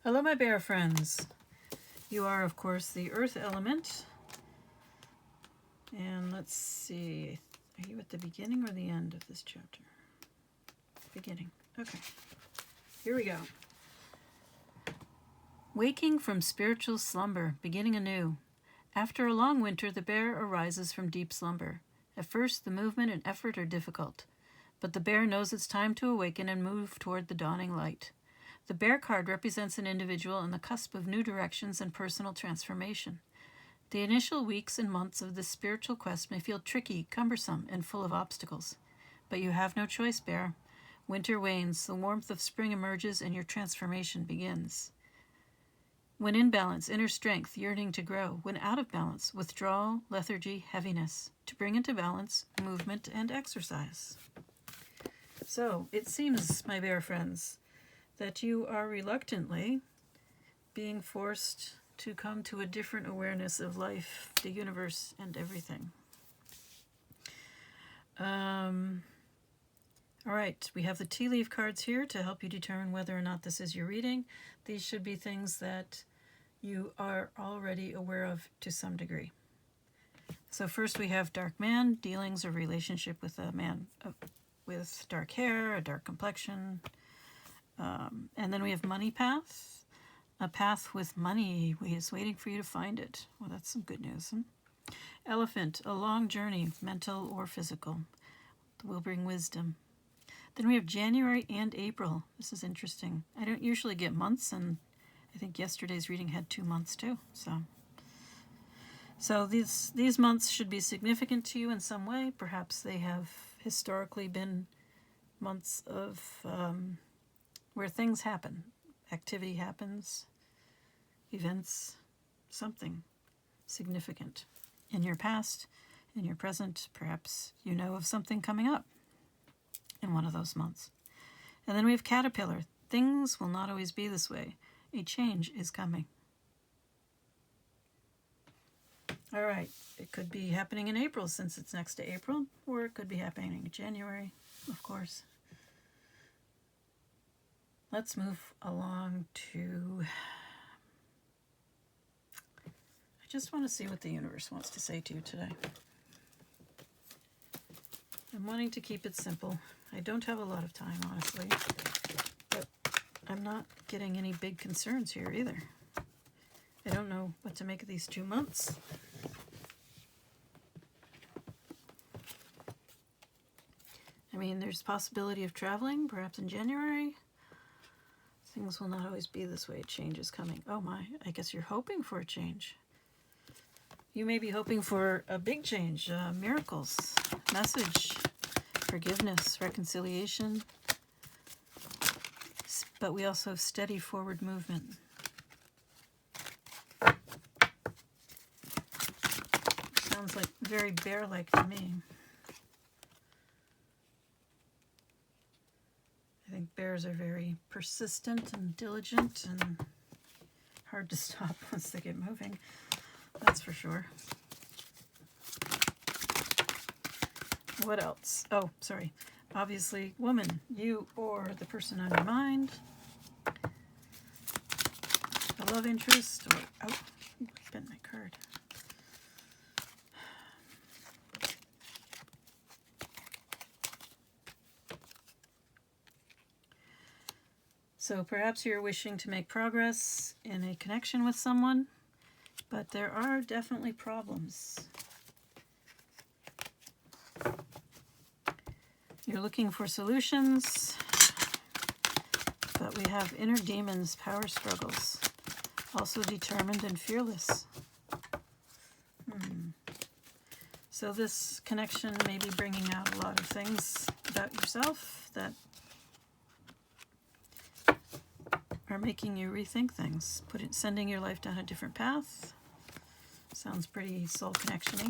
Hello, my bear friends. You are, of course, the earth element. And let's see. Are you at the beginning or the end of this chapter? Beginning. Okay. Here we go. Waking from spiritual slumber, beginning anew. After a long winter, the bear arises from deep slumber. At first, the movement and effort are difficult, but the bear knows it's time to awaken and move toward the dawning light. The bear card represents an individual on the cusp of new directions and personal transformation. The initial weeks and months of this spiritual quest may feel tricky, cumbersome, and full of obstacles. But you have no choice, bear. Winter wanes, the warmth of spring emerges, and your transformation begins. When in balance, inner strength, yearning to grow. When out of balance, withdrawal, lethargy, heaviness. To bring into balance, movement and exercise. So, it seems, my bear friends, that you are reluctantly being forced to come to a different awareness of life, the universe, and everything. All right, we have the tea leaf cards here to help you determine whether or not this is your reading. These should be things that you are already aware of to some degree. So first we have dark man, dealings or relationship with a man with dark hair, a dark complexion. And then we have money path, a path with money. Is waiting for you to find it. Well, that's some good news. Elephant, a long journey, mental or physical, will bring wisdom. Then we have January and April. This is interesting. I don't usually get months, and I think yesterday's reading had 2 months too. So these months should be significant to you in some way. Perhaps they have historically been months of where things happen, activity happens, events, something significant in your past, in your present. Perhaps you know of something coming up in one of those months. And then we have caterpillar. Things will not always be this way. A change is coming. All right, it could be happening in April since it's next to April, or it could be happening in January, of course. Let's move along to... I just want to see what the universe wants to say to you today. I'm wanting to keep it simple. I don't have a lot of time, honestly, but I'm not getting any big concerns here either. I don't know what to make of these 2 months. I mean, there's possibility of traveling, perhaps in January. Things will not always be this way. Change is coming. Oh my, I guess you're hoping for a change. You may be hoping for a big change, miracles, message, forgiveness, reconciliation. But we also have steady forward movement. Sounds like very bear-like to me. I think bears are very persistent and diligent and hard to stop once they get moving. That's for sure. What else? Oh, sorry. Obviously, woman, you or the person on your mind. A love interest or... Oh, I bent my card. So perhaps you're wishing to make progress in a connection with someone, but there are definitely problems. You're looking for solutions, but we have inner demons, power struggles, also determined and fearless. So this connection may be bringing out a lot of things about yourself that are making you rethink things, sending your life down a different path. Sounds pretty soul connection-y.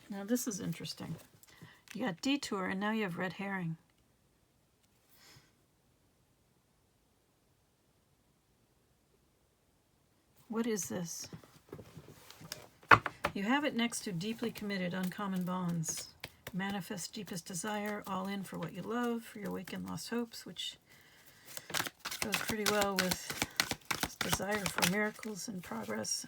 Now this is interesting. You got detour and now you have red herring. What is this? You have it next to deeply committed, uncommon bonds. Manifest deepest desire, all in for what you love, for your awakened lost hopes, which goes pretty well with this desire for miracles and progress.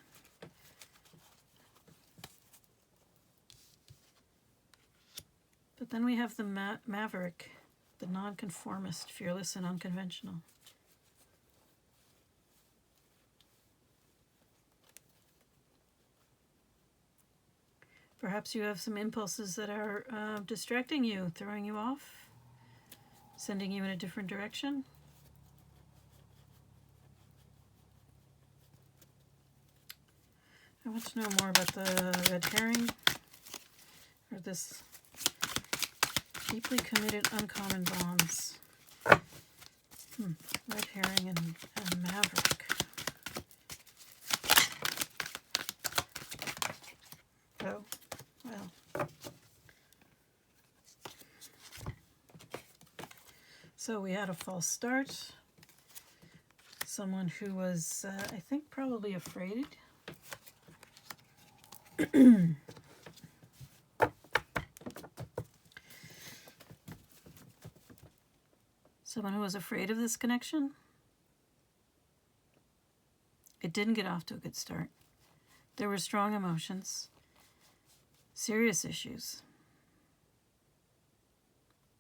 But then we have the maverick, the nonconformist, fearless and unconventional. Perhaps you have some impulses that are distracting you, throwing you off, sending you in a different direction. I want to know more about the red herring, or this deeply committed uncommon bonds. Red herring and maverick. Oh, well. So we had a false start. Someone who was, I think, probably afraid. Someone who was afraid of this connection. It didn't get off to a good start. There were strong emotions, serious issues,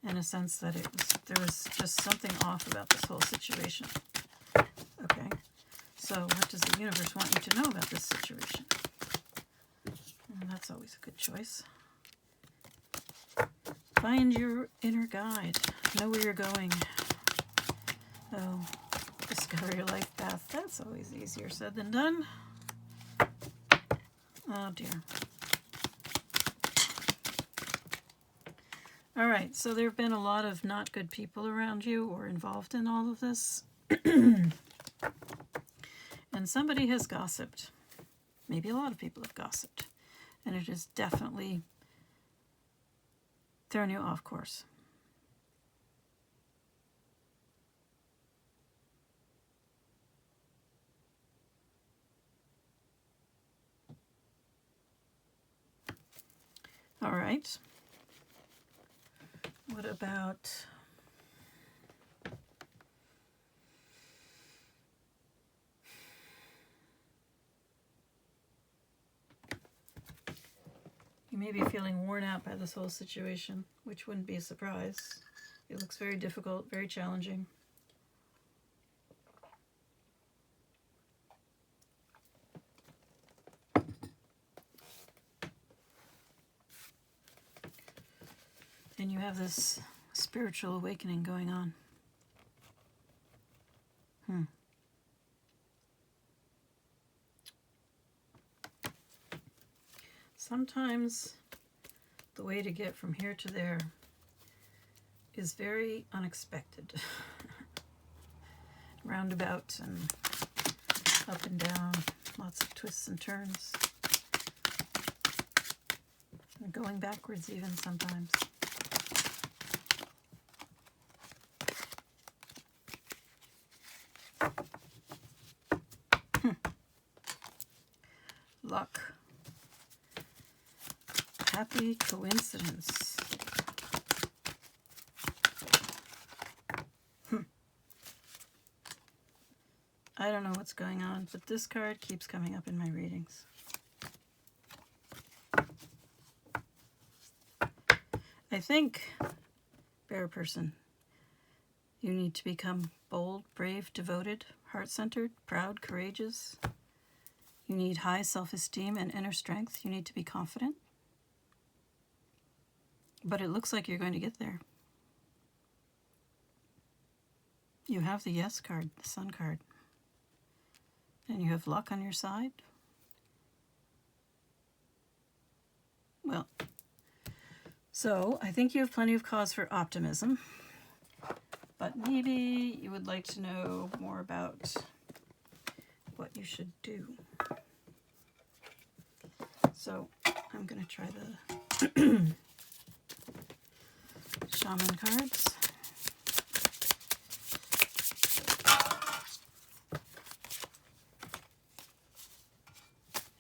and a sense that there was just something off about this whole situation. Okay, so what does the universe want you to know about this situation? And that's always a good choice. Find your inner guide. Know where you're going. Oh, discover your life path. That's always easier said than done. Oh dear. All right, so there have been a lot of not good people around you or involved in all of this. And somebody has gossiped. Maybe a lot of people have gossiped. And it has definitely thrown you off course. All right. What about you may be feeling worn out by this whole situation, which wouldn't be a surprise. It looks very difficult, very challenging. And you have this spiritual awakening going on. Sometimes the way to get from here to there is very unexpected. Roundabout and up and down, lots of twists and turns. And going backwards even sometimes. Luck. Happy coincidence. I don't know what's going on, but this card keeps coming up in my readings. I think, bear person, you need to become bold, brave, devoted, heart-centered, proud, courageous. You need high self-esteem and inner strength. You need to be confident. But it looks like you're going to get there. You have the Yes card, the Sun card. And you have luck on your side. Well, so I think you have plenty of cause for optimism. But maybe you would like to know more about what you should do. So I'm going to try the Shaman cards.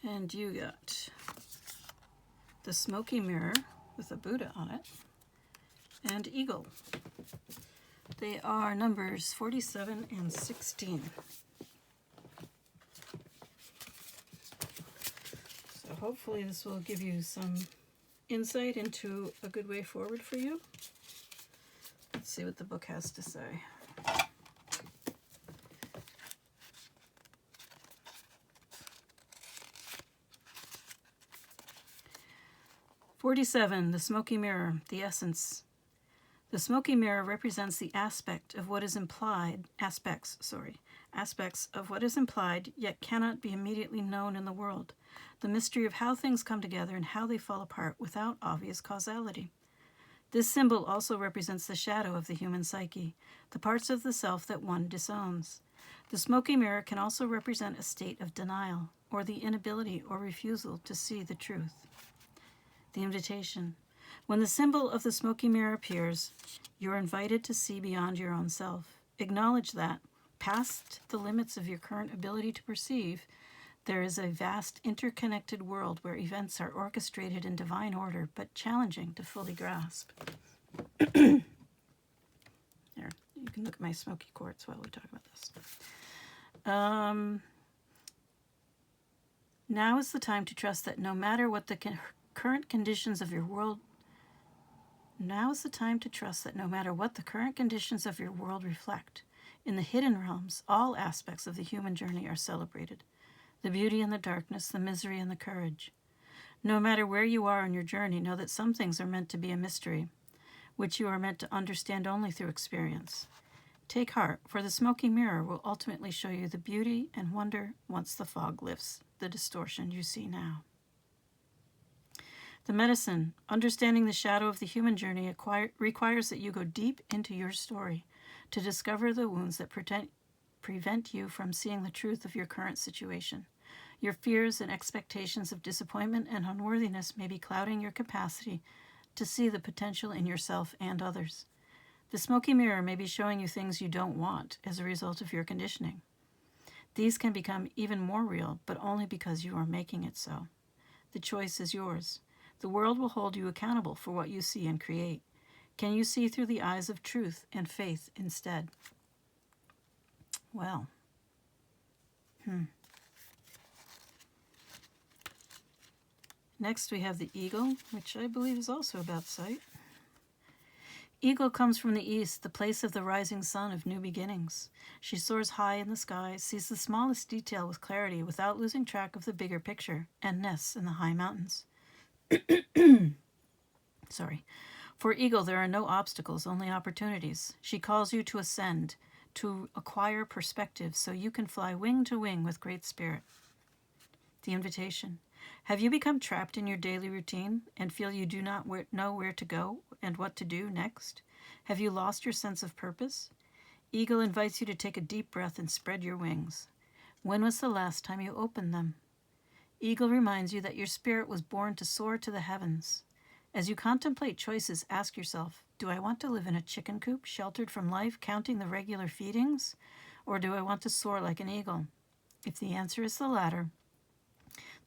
And you got the smoky mirror with a Buddha on it, and eagle. They are numbers 47 and 16. So hopefully this will give you some insight into a good way forward for you. Let's see what the book has to say. "47. The smoky mirror, the essence. The smoky mirror represents the aspects of what is implied, yet cannot be immediately known in the world. The mystery of how things come together and how they fall apart without obvious causality. This symbol also represents the shadow of the human psyche, the parts of the self that one disowns. The smoky mirror can also represent a state of denial, or the inability or refusal to see the truth." The invitation. When the symbol of the smoky mirror appears, you're invited to see beyond your own self. Acknowledge that, past the limits of your current ability to perceive, there is a vast interconnected world where events are orchestrated in divine order, but challenging to fully grasp. There, you can look at my smoky quartz while we talk about this. Now is the time to trust that no matter what the current conditions of your world reflect, in the hidden realms, all aspects of the human journey are celebrated. The beauty and the darkness, the misery and the courage. No matter where you are on your journey, know that some things are meant to be a mystery, which you are meant to understand only through experience. Take heart, for the smoky mirror will ultimately show you the beauty and wonder once the fog lifts the distortion you see now. The medicine. Understanding the shadow of the human journey requires that you go deep into your story to discover the wounds that prevent you from seeing the truth of your current situation. Your fears and expectations of disappointment and unworthiness may be clouding your capacity to see the potential in yourself and others. The smoky mirror may be showing you things you don't want as a result of your conditioning. These can become even more real, but only because you are making it so. The choice is yours. The world will hold you accountable for what you see and create. Can you see through the eyes of truth and faith instead? Well, Next we have the eagle, which I believe is also about sight. Eagle comes from the east, the place of the rising sun of new beginnings. She soars high in the sky, sees the smallest detail with clarity without losing track of the bigger picture, and nests in the high mountains. For eagle, there are no obstacles, only opportunities. She calls you to ascend, to acquire perspective so you can fly wing to wing with great spirit. The invitation. Have you become trapped in your daily routine and feel you do not know where to go and what to do next? Have you lost your sense of purpose? Eagle invites you to take a deep breath and spread your wings. When was the last time you opened them? Eagle reminds you that your spirit was born to soar to the heavens. As you contemplate choices, ask yourself, do I want to live in a chicken coop, sheltered from life, counting the regular feedings? Or do I want to soar like an eagle? If the answer is the latter,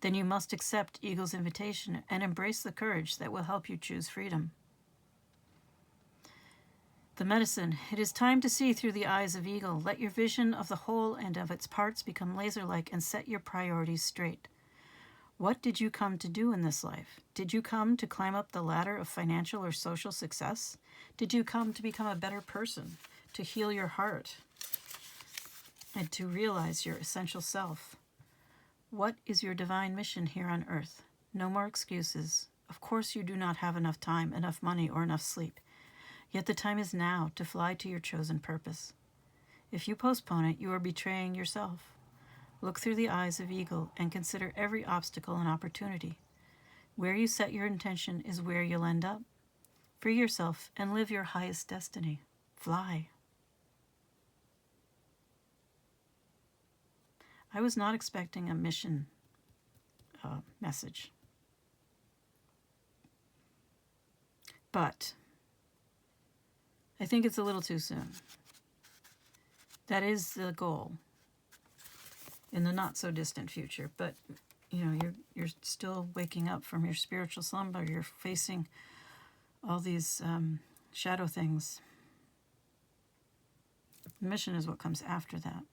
then you must accept Eagle's invitation and embrace the courage that will help you choose freedom. The medicine. It is time to see through the eyes of Eagle. Let your vision of the whole and of its parts become laser-like and set your priorities straight. What did you come to do in this life? Did you come to climb up the ladder of financial or social success? Did you come to become a better person, to heal your heart, and to realize your essential self? What is your divine mission here on earth? No more excuses. Of course you do not have enough time, enough money, or enough sleep. Yet the time is now to fly to your chosen purpose. If you postpone it, you are betraying yourself. Look through the eyes of Eagle and consider every obstacle an opportunity. Where you set your intention is where you'll end up. Free yourself and live your highest destiny. Fly. I was not expecting a mission message. But I think it's a little too soon. That is the goal in the not-so-distant future. But, you're still waking up from your spiritual slumber. You're facing all these shadow things. The mission is what comes after that.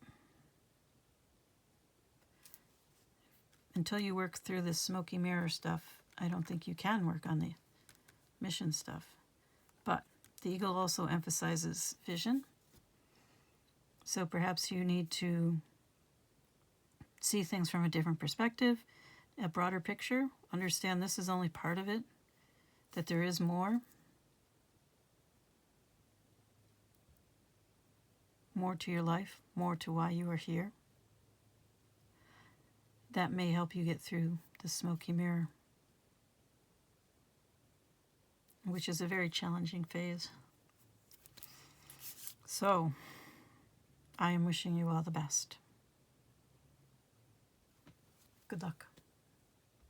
Until you work through this smoky mirror stuff, I don't think you can work on the mission stuff. But the eagle also emphasizes vision. So perhaps you need to see things from a different perspective, a broader picture, understand this is only part of it, that there is more to your life, more to why you are here. That may help you get through the smoky mirror, which is a very challenging phase. So, I am wishing you all the best. Good luck.